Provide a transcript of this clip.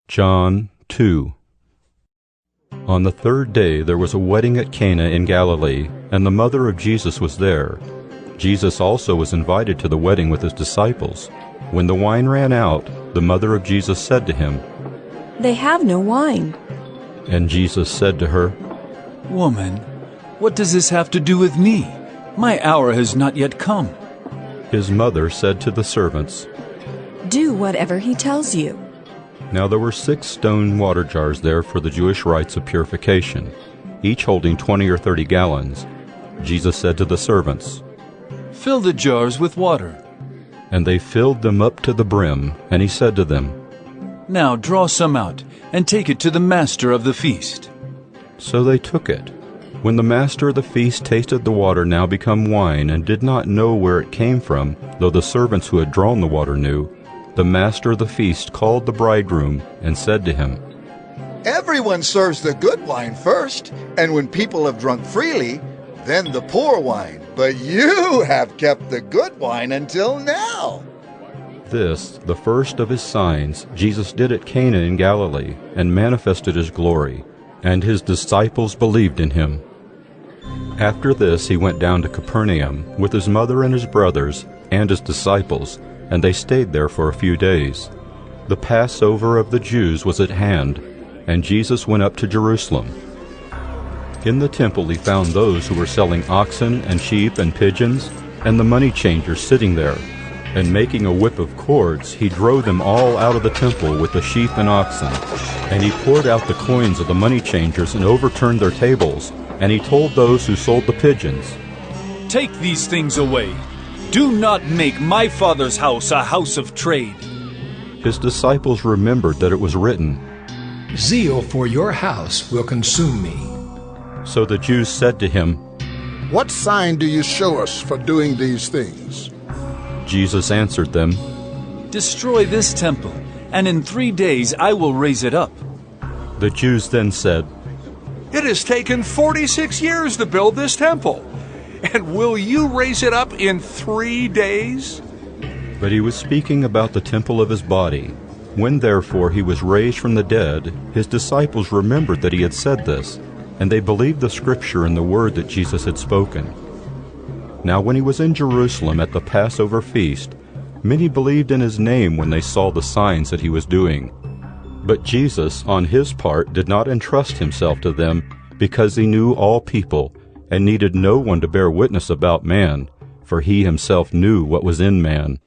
John 2. On the third day there was a wedding at Cana in Galilee, and the mother of Jesus was there. Jesus also was invited to the wedding with his disciples. When the wine ran out, the mother of Jesus said to him, "They have no wine." And Jesus said to her, "Woman, what does this have to do with me? My hour has not yet come." His mother said to the servants, "Do whatever he tells you." Now there were 6 stone water jars there for the Jewish rites of purification, each holding 20 or 30 gallons. Jesus said to the servants, "Fill the jars with water." And they filled them up to the brim, and he said to them, "Now draw some out, and take it to the master of the feast." So they took it. When the master of the feast tasted the water now become wine, and did not know where it came from, though the servants who had drawn the water knew, the master of the feast called the bridegroom and said to him, "Everyone serves the good wine first, and when people have drunk freely, then the poor wine. But you have kept the good wine until now." This, the first of his signs, Jesus did at Cana in Galilee, and manifested his glory, and his disciples believed in him. After this he went down to Capernaum with his mother and his brothers and his disciples, and they stayed there for a few days. The Passover of the Jews was at hand, and Jesus went up to Jerusalem. In the temple he found those who were selling oxen and sheep and pigeons, and the money changers sitting there. And making a whip of cords, he drove them all out of the temple with the sheep and oxen. And he poured out the coins of the money changers and overturned their tables. And he told those who sold the pigeons, "Take these things away. Do not make my Father's house a house of trade." His disciples remembered that it was written, "Zeal for your house will consume me." So the Jews said to him, "What sign do you show us for doing these things?" Jesus answered them, "Destroy this temple, and in 3 days I will raise it up." The Jews then said, "It has taken 46 years to build this temple, and will you raise it up in 3 days?" But he was speaking about the temple of his body. When therefore he was raised from the dead, his disciples remembered that he had said this, and they believed the scripture and the word that Jesus had spoken. Now when he was in Jerusalem at the Passover feast, many believed in his name when they saw the signs that he was doing. But Jesus, on his part, did not entrust himself to them, because he knew all people, and needed no one to bear witness about man, for he himself knew what was in man.